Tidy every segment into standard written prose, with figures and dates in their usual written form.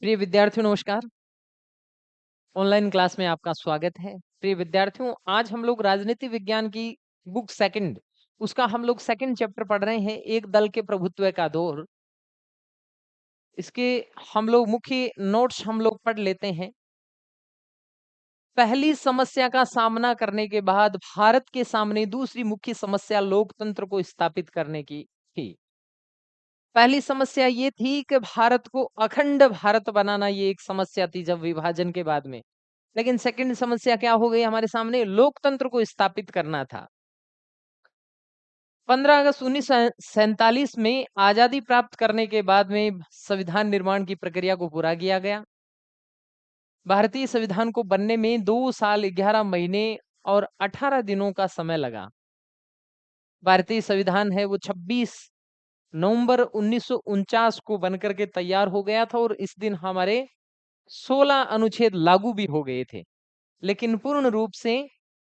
प्रिय विद्यार्थियों नमस्कार। ऑनलाइन क्लास में आपका स्वागत है। प्रिय विद्यार्थियों, आज हम लोग राजनीति विज्ञान की बुक सेकंड उसका हम लोग सेकंड चैप्टर पढ़ रहे हैं, एक दल के प्रभुत्व का दौर। इसके हम लोग मुख्य नोट्स हम लोग पढ़ लेते हैं। पहली समस्या का सामना करने के बाद भारत के सामने दूसरी मुख्य समस्या लोकतंत्र को स्थापित करने की थी। पहली समस्या ये थी कि भारत को अखंड भारत बनाना, ये एक समस्या थी जब विभाजन के बाद में। लेकिन सेकंड समस्या क्या हो गई हमारे सामने, लोकतंत्र को स्थापित करना था। 15 अगस्त 1947 में आजादी प्राप्त करने के बाद में संविधान निर्माण की प्रक्रिया को पूरा किया गया। भारतीय संविधान को बनने में 2 साल 11 महीने और 18 दिनों का समय लगा। भारतीय संविधान है वो 26 नवंबर 1949 को बनकर के तैयार हो गया था और इस दिन हमारे 16 अनुच्छेद लागू भी हो गए थे। लेकिन पूर्ण रूप से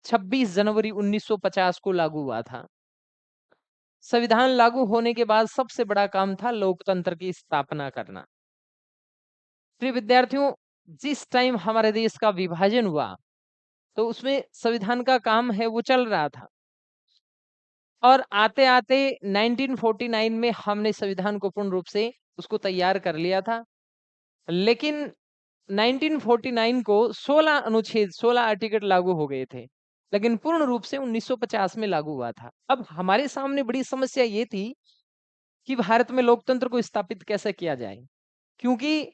26 जनवरी 1950 को लागू हुआ था। संविधान लागू होने के बाद सबसे बड़ा काम था लोकतंत्र की स्थापना करना। प्रिय विद्यार्थियों, जिस टाइम हमारे देश का विभाजन हुआ तो उसमें संविधान का काम है वो चल रहा था और आते-आते 1949 में हमने संविधान को पूर्ण रूप से उसको तैयार कर लिया था। लेकिन 1949 को 16 अनुच्छेद 16 आर्टिकल लागू हो गए थे, लेकिन पूर्ण रूप से 1950 में लागू हुआ था। अब हमारे सामने बड़ी समस्या ये थी कि भारत में लोकतंत्र को स्थापित कैसे किया जाए, क्योंकि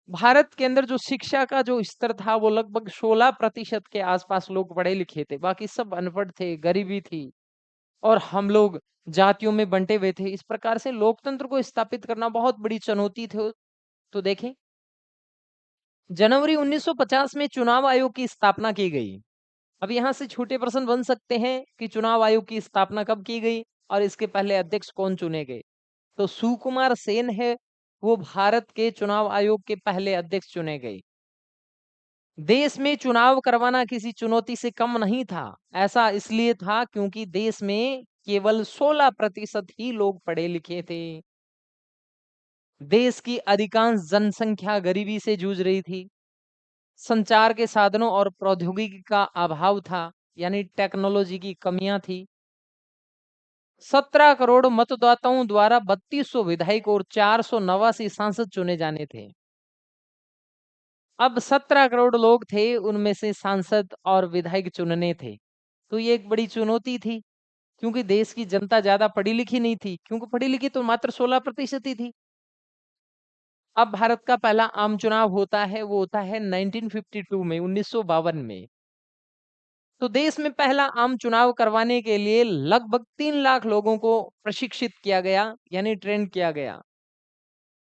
भारत के अंदर जो शिक्षा का जो स्तर था वो लगभग 16% के आसपास लोग पढ़े लिखे थे, बाकी सब अनपढ़ थे, गरीबी थी और हम लोग जातियों में बंटे हुए थे। इस प्रकार से लोकतंत्र को स्थापित करना बहुत बड़ी चुनौती थी। तो देखें, जनवरी 1950 में चुनाव आयोग की स्थापना की गई। अब यहाँ से छोटे प्रश्न बन सकते हैं कि चुनाव आयोग की स्थापना कब की गई और इसके पहले अध्यक्ष कौन चुने गए। तो सुकुमार सेन है, वो भारत के चुनाव आयोग के पहले अध्यक्ष चुने गए। देश में चुनाव करवाना किसी चुनौती से कम नहीं था। ऐसा इसलिए था क्योंकि देश में केवल 16% ही लोग पढ़े लिखे थे। देश की अधिकांश जनसंख्या गरीबी से जूझ रही थी। संचार के साधनों और प्रौद्योगिकी का अभाव था, यानी टेक्नोलॉजी की कमियां थी। 17 करोड़ मतदाताओं द्वारा 3200 विधायक और 489 सांसद चुने जाने थे। अब 17 करोड़ लोग थे, उनमें से सांसद और विधायक चुनने थे। तो ये एक बड़ी चुनौती थी, क्योंकि देश की जनता ज्यादा पढ़ी लिखी नहीं थी, क्योंकि पढ़ी लिखी तो मात्र 16% ही थी। अब भारत का पहला आम चुनाव होता है, वो होता है 1952 में, 1952 में। तो देश में पहला आम चुनाव करवाने के लिए लगभग 3 लाख लोगों को प्रशिक्षित किया गया, यानी ट्रेन किया गया।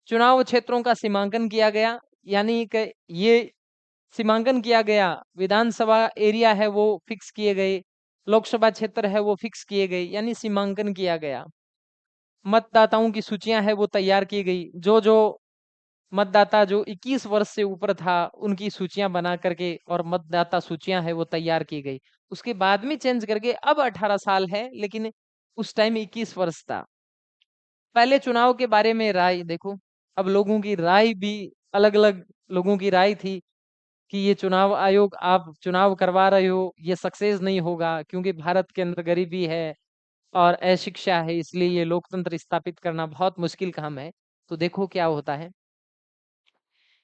चुनाव क्षेत्रों का सीमांकन किया गया, यानी कि ये सीमांकन किया गया। विधानसभा एरिया है वो फिक्स किए गए, लोकसभा क्षेत्र है वो फिक्स किए गए, यानी सीमांकन किया गया। मतदाताओं की सूचियां है वो तैयार की गई। जो मतदाता जो 21 वर्ष से ऊपर था, उनकी सूचियां बना करके और मतदाता सूचियां है वो तैयार की गई। उसके बाद में चेंज करके अब 18 साल है, लेकिन उस टाइम 21 वर्ष था। पहले चुनाव के बारे में राय देखो, अब लोगों की राय भी अलग-अलग लोगों की राय थी कि ये चुनाव आयोग आप चुनाव करवा रहे हो, ये सक्सेस नहीं होगा, क्योंकि भारत के अंदर गरीबी है और अशिक्षा है, इसलिए ये लोकतंत्र स्थापित करना बहुत मुश्किल काम है। तो देखो क्या होता है।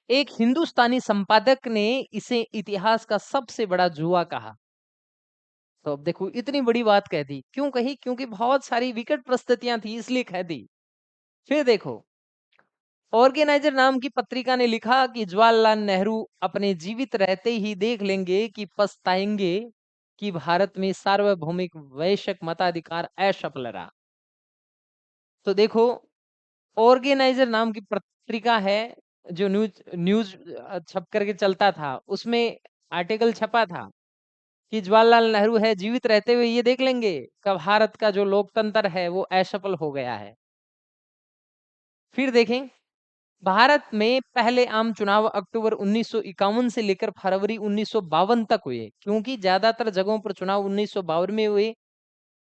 एक हिंदुस्तानी संपादक ने इसे इतिहास का सबसे बड़ा जुआ कहा। तो अब देखो, इतनी बड़ी बात कह दी, क्यों कही? क्योंकि बहुत सारी विकट परिस्थितियां थी, इसलिए कह दी। फिर देखो, ऑर्गेनाइजर नाम की पत्रिका ने लिखा कि जवाहरलाल नेहरू अपने जीवित रहते ही देख लेंगे कि पछताएंगे कि भारत में सार्वभौमिक वैश्विक मताधिकार असफल रहा। तो देखो, ऑर्गेनाइजर नाम की पत्रिका है, जो न्यूज न्यूज छप करके चलता था, उसमें आर्टिकल छपा था कि जवाहरलाल नेहरू है जीवित रहते हुए ये देख लेंगे कि भारत का जो लोकतंत्र है वो असफल हो गया है। फिर देखें, भारत में पहले आम चुनाव अक्टूबर 1951 से लेकर फरवरी 1952 तक हुए, क्योंकि ज्यादातर जगहों पर चुनाव 1952 में हुए,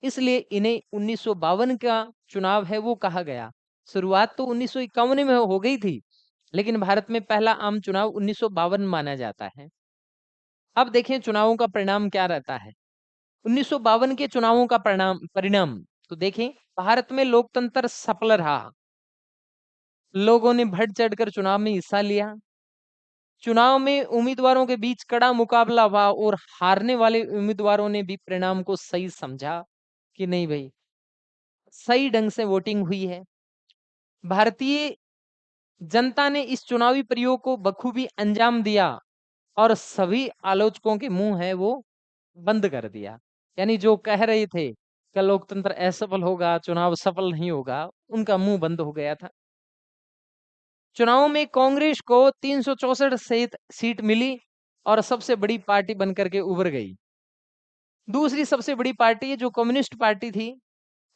इसलिए इन्हें 1952 का चुनाव है वो कहा गया। शुरुआत तो 1951 में हो गई थी, लेकिन भारत में पहला आम चुनाव 1952 माना जाता है। अब देखें चुनावों का परिणाम क्या रहता है। 1952 के चुनावों का परिणाम परिणाम तो देखें, भारत में लोकतंत्र सफल रहा। लोगों ने बढ़ चढ़कर चुनाव में हिस्सा लिया। चुनाव में उम्मीदवारों के बीच कड़ा मुकाबला हुआ और हारने वाले उम्मीदवारों ने भी परिणाम को सही समझा कि नहीं भाई, सही ढंग से वोटिंग हुई है। भारतीय जनता ने इस चुनावी प्रयोग को बखूबी अंजाम दिया और सभी आलोचकों के मुंह है वो बंद कर दिया। यानी जो कह रहे थे कि लोकतंत्र असफल होगा, चुनाव सफल नहीं होगा, उनका मुंह बंद हो गया था। चुनाव में कांग्रेस को 364 सीट मिली और सबसे बड़ी पार्टी बनकर के उभर गई। दूसरी सबसे बड़ी पार्टी जो कम्युनिस्ट पार्टी थी,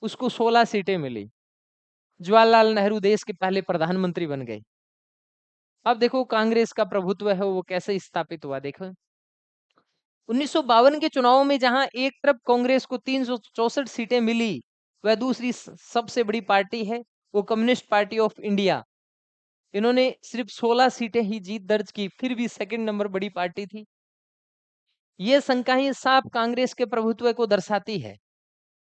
उसको 16 सीटें मिली। जवाहरलाल नेहरू देश के पहले प्रधानमंत्री बन गए। अब देखो कांग्रेस का प्रभुत्व है वो कैसे स्थापित हुआ। देखो 1952 के चुनाव में जहां एक तरफ कांग्रेस को 364 सीटें मिली, वह दूसरी सबसे बड़ी पार्टी है वो कम्युनिस्ट पार्टी ऑफ इंडिया। इन्होंने सिर्फ 16 सीटें ही जीत दर्ज की, फिर भी सेकंड नंबर बड़ी पार्टी थी। ये शंकाएं साफ कांग्रेस के प्रभुत्व को दर्शाती है।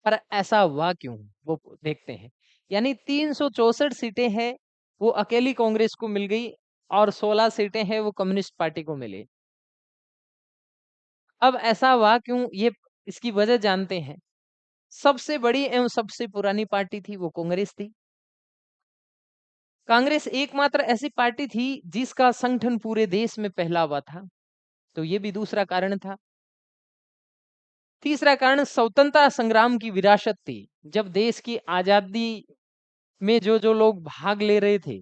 पर ऐसा हुआ क्यों, वो देखते हैं। यानी 364 सीटें हैं वो अकेली कांग्रेस को मिल गई और 16 सीटें हैं वो कम्युनिस्ट पार्टी को मिली। अब ऐसा हुआ क्यों, ये इसकी वजह जानते हैं। सबसे बड़ी एवं सबसे पुरानी पार्टी थी वो कांग्रेस थी। कांग्रेस एकमात्र ऐसी पार्टी थी जिसका संगठन पूरे देश में फैला हुआ था, तो ये भी दूसरा कारण था। तीसरा कारण स्वतंत्रता संग्राम की विरासत थी। जब देश की आजादी में जो जो लोग भाग ले रहे थे,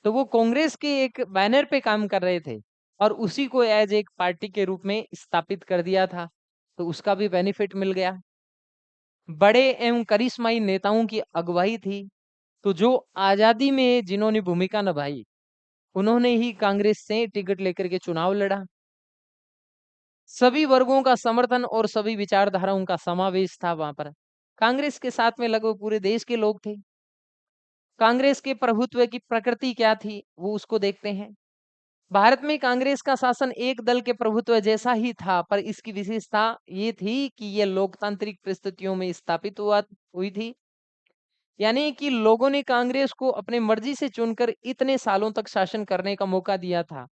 तो वो कांग्रेस के एक बैनर पे काम कर रहे थे और उसी को एज एक पार्टी के रूप में स्थापित कर दिया था, तो उसका भी बेनिफिट मिल गया। बड़े एवं करिश्माई नेताओं की अगुवाई थी, तो जो आजादी में जिन्होंने भूमिका निभाई, उन्होंने ही कांग्रेस से टिकट लेकर के चुनाव लड़ा। सभी वर्गों का समर्थन और सभी विचारधाराओं का समावेश था वहां पर। कांग्रेस के साथ में लगभग पूरे देश के लोग थे। कांग्रेस के प्रभुत्व की प्रकृति क्या थी वो उसको देखते हैं। भारत में कांग्रेस का शासन एक दल के प्रभुत्व जैसा ही था, पर इसकी विशेषता ये थी कि यह लोकतांत्रिक परिस्थितियों में स्थापित हुई थी। यानी कि लोगों ने कांग्रेस को अपने मर्जी से चुनकर इतने सालों तक शासन करने का मौका दिया था।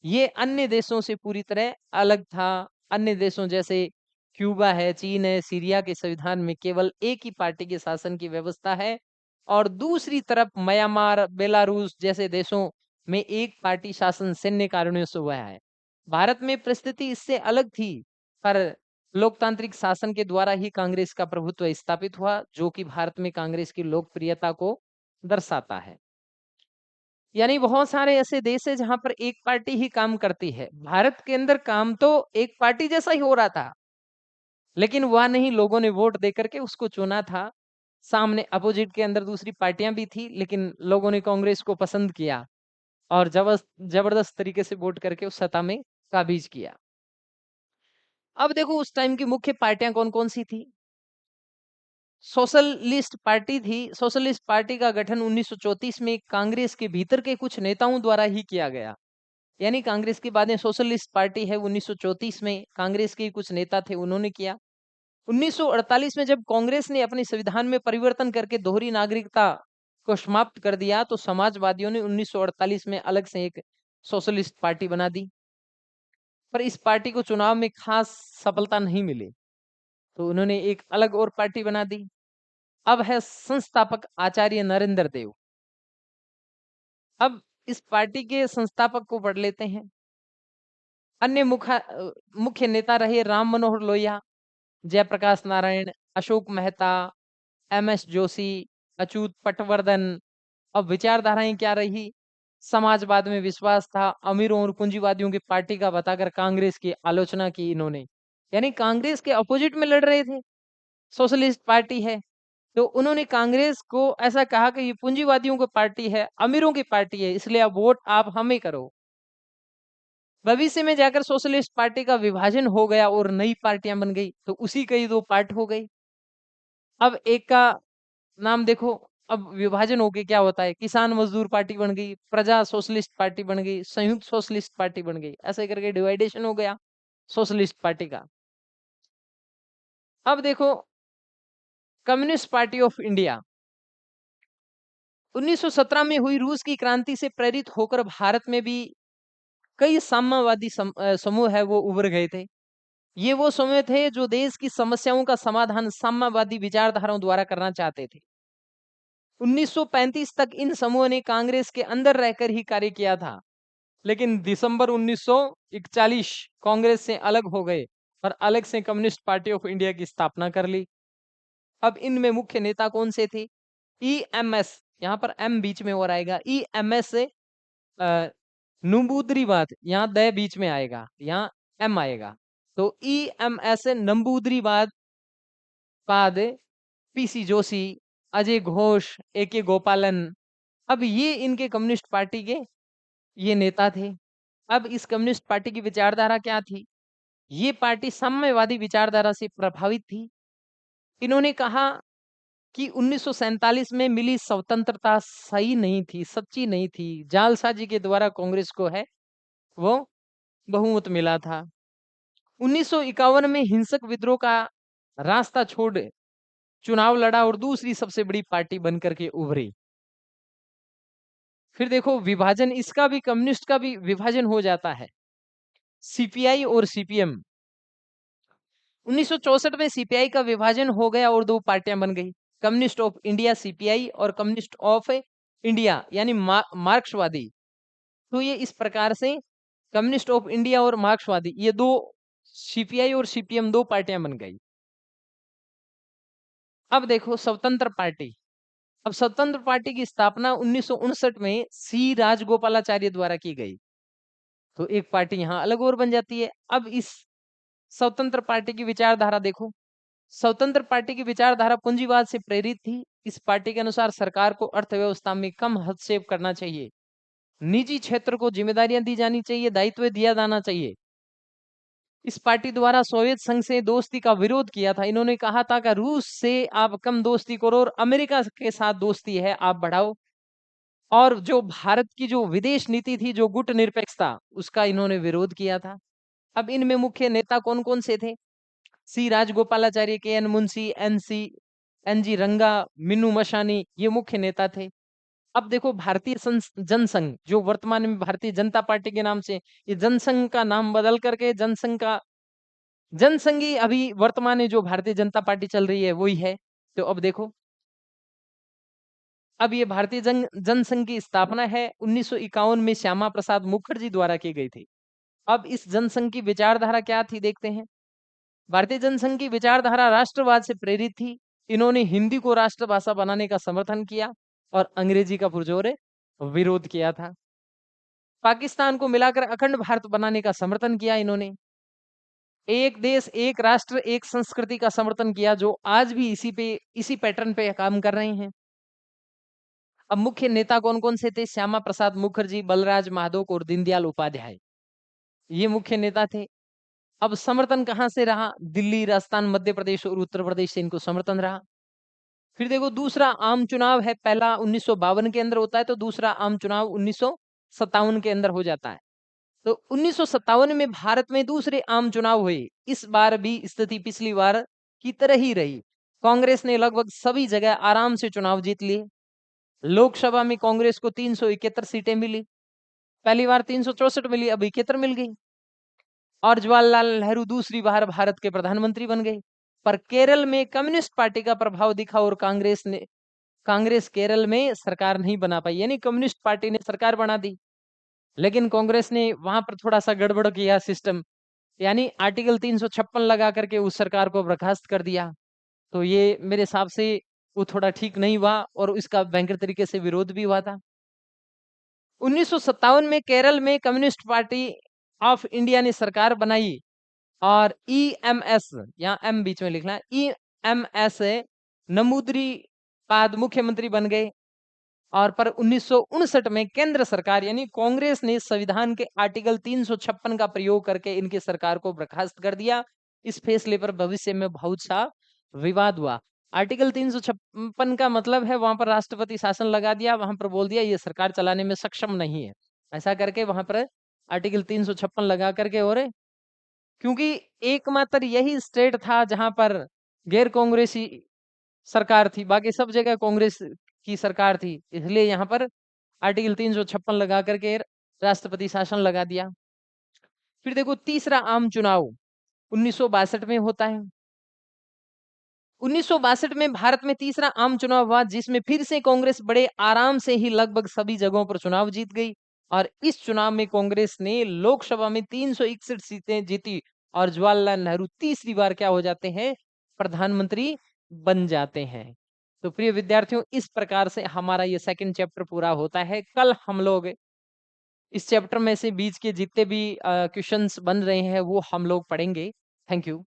ये अन्य देशों से पूरी तरह अलग था। अन्य देशों जैसे क्यूबा है, चीन है, सीरिया के संविधान में केवल एक ही पार्टी के शासन की व्यवस्था है और दूसरी तरफ म्यांमार, बेलारूस जैसे देशों में एक पार्टी शासन सैन्य कारणों से हुआ है। भारत में परिस्थिति इससे अलग थी, पर लोकतांत्रिक शासन के द्वारा ही कांग्रेस का प्रभुत्व स्थापित हुआ, जो कि भारत में कांग्रेस की लोकप्रियता को दर्शाता है। यानी बहुत सारे ऐसे देश है जहां पर एक पार्टी ही काम करती है। भारत के अंदर काम तो एक पार्टी जैसा ही हो रहा था, लेकिन वह नहीं, लोगों ने वोट देकर के उसको चुना था। सामने अपोजिट के अंदर दूसरी पार्टियां भी थी, लेकिन लोगों ने कांग्रेस को पसंद किया और जबरदस्त तरीके से वोट करके उस सत्ता में काबिज किया। अब देखो उस टाइम की मुख्य पार्टियां कौन कौन सी थी। सोशलिस्ट पार्टी थी। सोशलिस्ट पार्टी का गठन 1934 में कांग्रेस के भीतर के कुछ नेताओं द्वारा ही किया गया। यानी कांग्रेस के बाद में सोशलिस्ट पार्टी है 1934 में कांग्रेस के कुछ नेता थे उन्होंने किया। 1948 में जब कांग्रेस ने अपने संविधान में परिवर्तन करके दोहरी नागरिकता को समाप्त कर दिया, तो समाजवादियों ने 1948 में अलग से एक सोशलिस्ट पार्टी बना दी। पर इस पार्टी को चुनाव में खास सफलता नहीं मिली, तो उन्होंने एक अलग और पार्टी बना दी। अब है संस्थापक आचार्य नरेंद्र देव। अब इस पार्टी के संस्थापक को पढ़ लेते हैं। अन्य मुख्य नेता रहे राम मनोहर लोहिया, जयप्रकाश नारायण, अशोक मेहता, एमएस जोशी, अच्युत पटवर्धन। अब विचारधाराएं क्या रही। समाजवाद में विश्वास था। अमीरों और पूंजीवादियों की पार्टी का बताकर कांग्रेस की आलोचना की इन्होंने। यानी कांग्रेस के अपोजिट में लड़ रहे थे। सोशलिस्ट पार्टी है, तो उन्होंने कांग्रेस को ऐसा कहा कि ये पूंजीवादियों की पार्टी है, अमीरों की पार्टी है, इसलिए अब वोट आप हमें करो। भविष्य में जाकर सोशलिस्ट पार्टी का विभाजन हो गया और नई पार्टियां बन गई, तो उसी के ही दो पार्ट हो गई। अब एक का नाम देखो, अब विभाजन होके क्या होता है, किसान मजदूर पार्टी बन गई, प्रजा सोशलिस्ट पार्टी बन गई, संयुक्त सोशलिस्ट पार्टी बन गई, ऐसे करके डिवाइडेशन हो गया सोशलिस्ट पार्टी का। अब देखो, कम्युनिस्ट पार्टी ऑफ इंडिया 1917 में हुई रूस की क्रांति से प्रेरित होकर भारत में भी कई साम्यवादी समूह है वो उभर गए थे। ये वो समूह थे जो देश की समस्याओं का समाधान साम्यवादी विचारधाराओं द्वारा करना चाहते थे। 1935 तक इन समूहों ने कांग्रेस के अंदर रहकर ही कार्य किया था, लेकिन दिसंबर 1941 कांग्रेस से अलग हो गए और अलग से कम्युनिस्ट पार्टी ऑफ इंडिया की स्थापना कर ली। अब इनमें मुख्य नेता कौन से थे? ईएमएस, यहाँ पर एम बीच में और आएगा, ईएमएस से नंबूदरीवाद, यहाँ द बीच में आएगा, यहाँ एम आएगा, तो ईएमएस नंबूदरीवाद बाद पीसी जोशी, अजय घोष, एके गोपालन। अब ये इनके कम्युनिस्ट पार्टी के ये नेता थे। अब इस कम्युनिस्ट पार्टी की विचारधारा क्या थी? ये पार्टी साम्यवादी विचारधारा से प्रभावित थी। इन्होंने कहा कि 1947 में मिली स्वतंत्रता सही नहीं थी, सच्ची नहीं थी। जालसाजी के द्वारा कांग्रेस को है वो बहुमत मिला था। 1951 में हिंसक विद्रोह का रास्ता छोड़ चुनाव लड़ा और दूसरी सबसे बड़ी पार्टी बनकर के उभरी। फिर देखो विभाजन, इसका भी कम्युनिस्ट का भी विभाजन हो जाता है, सीपीआई और सीपीएम। 1964 में सीपीआई का विभाजन हो गया और दो पार्टियां बन गई, कम्युनिस्ट ऑफ इंडिया सीपीआई और कम्युनिस्ट ऑफ इंडिया यानी मार्क्सवादी। तो ये इस प्रकार से कम्युनिस्ट ऑफ इंडिया और मार्क्सवादी, ये दो, सीपीआई और सीपीएम दो पार्टियां बन गई। अब देखो स्वतंत्र पार्टी। अब स्वतंत्र पार्टी की स्थापना 1959 में सी राजगोपालाचार्य द्वारा की गई। तो एक पार्टी यहां अलग और बन जाती है। अब इस स्वतंत्र पार्टी की विचारधारा देखो, स्वतंत्र पार्टी की विचारधारा पूंजीवाद से प्रेरित थी। इस पार्टी के अनुसार सरकार को अर्थव्यवस्था में कम हस्तक्षेप करना चाहिए, निजी क्षेत्र को जिम्मेदारियां दी जानी चाहिए, दायित्व दिया जाना चाहिए। इस पार्टी द्वारा सोवियत संघ से दोस्ती का विरोध किया था। इन्होंने कहा था कि रूस से आप कम दोस्ती करो और अमेरिका के साथ दोस्ती है आप बढ़ाओ। और जो भारत की जो विदेश नीति थी, जो गुट निरपेक्षता, उसका इन्होंने विरोध किया था। अब इनमें मुख्य नेता कौन कौन से थे? सी राजगोपालाचार्य, के एन मुंशी, एन जी रंगा, मीनू मशानी, ये मुख्य नेता थे। अब देखो भारतीय जनसंघ, जो वर्तमान में भारतीय जनता पार्टी के नाम से, ये जनसंघ का नाम बदल करके जनसंघ ही अभी वर्तमान में जो भारतीय जनता पार्टी चल रही है वही है। तो अब देखो, अब ये भारतीय जनसंघ की स्थापना है 1951 में श्यामा प्रसाद मुखर्जी द्वारा की गई थी। अब इस जनसंघ की विचारधारा क्या थी देखते हैं। भारतीय जनसंघ की विचारधारा राष्ट्रवाद से प्रेरित थी। इन्होंने हिंदी को राष्ट्रभाषा बनाने का समर्थन किया और अंग्रेजी का पुरजोर विरोध किया था। पाकिस्तान को मिलाकर अखंड भारत बनाने का समर्थन किया इन्होंने। एक देश एक राष्ट्र एक संस्कृति का समर्थन किया, जो आज भी इसी पैटर्न पे काम कर रहे हैं। अब मुख्य नेता कौन कौन से थे? श्यामा प्रसाद मुखर्जी, बलराज माधोक और दीनदयाल उपाध्याय, ये मुख्य नेता थे। अब समर्थन कहां से रहा? दिल्ली, राजस्थान, मध्य प्रदेश और उत्तर प्रदेश से इनको समर्थन रहा। फिर देखो दूसरा आम चुनाव है, पहला 1952 के अंदर होता है, तो दूसरा आम चुनाव 1957 के अंदर हो जाता है। तो 1957 में भारत में दूसरे आम चुनाव हुए। इस बार भी स्थिति पिछली बार की तरह ही रही। कांग्रेस ने लगभग सभी जगह आराम से चुनाव जीत लिए। लोकसभा में कांग्रेस को 371 सीटें मिली, पहली बार 364 मिली, अब 71 मिल गई। और जवाहरलाल नेहरू दूसरी बार भारत के प्रधानमंत्री बन गए। पर केरल में कम्युनिस्ट पार्टी का प्रभाव दिखा और कांग्रेस केरल में सरकार नहीं बना पाई, यानी कम्युनिस्ट पार्टी ने सरकार बना दी, लेकिन कांग्रेस ने वहां पर थोड़ा सा गड़बड़ किया सिस्टम, यानी आर्टिकल 356 लगा करके उस सरकार को बर्खास्त कर दिया। तो ये मेरे हिसाब से वो थोड़ा ठीक नहीं हुआ और इसका भयंकर तरीके से विरोध भी हुआ था। 1957 में केरल में कम्युनिस्ट पार्टी ऑफ इंडिया ने सरकार बनाई और ईएमएस, यहाँ एम बीच में लिखना है, ईएमएस नमूद्रीपाद मुख्यमंत्री बन गए। और पर 1959 में केंद्र सरकार यानी कांग्रेस ने संविधान के आर्टिकल 356 का प्रयोग करके इनकी सरकार को बर्खास्त कर दिया। इस फैसले पर भविष्य में बहुत सा विवाद हुआ। आर्टिकल 356 का मतलब है वहां पर राष्ट्रपति शासन लगा दिया, वहां पर बोल दिया ये सरकार चलाने में सक्षम नहीं है। ऐसा करके वहां पर आर्टिकल 356 लगा करके, और क्योंकि एकमात्र यही स्टेट था जहां पर गैर कांग्रेसी सरकार थी, बाकी सब जगह कांग्रेस की सरकार थी, इसलिए यहाँ पर आर्टिकल 356 लगा करके राष्ट्रपति शासन लगा दिया। फिर देखो तीसरा आम चुनाव 1962 में होता है। 1962 में भारत में तीसरा आम चुनाव हुआ, जिसमें फिर से कांग्रेस बड़े आराम से ही लगभग सभी जगहों पर चुनाव जीत गई, और इस चुनाव में कांग्रेस ने लोकसभा में 361 सीटें जीती, और जवाहरलाल नेहरू तीसरी बार क्या हो जाते हैं, प्रधानमंत्री बन जाते हैं। तो प्रिय विद्यार्थियों, इस प्रकार से हमारा ये सेकंड चैप्टर पूरा होता है। कल हम लोग इस चैप्टर में से बीच के जितने भी क्वेश्चंस बन रहे हैं वो हम लोग पढ़ेंगे। Thank you.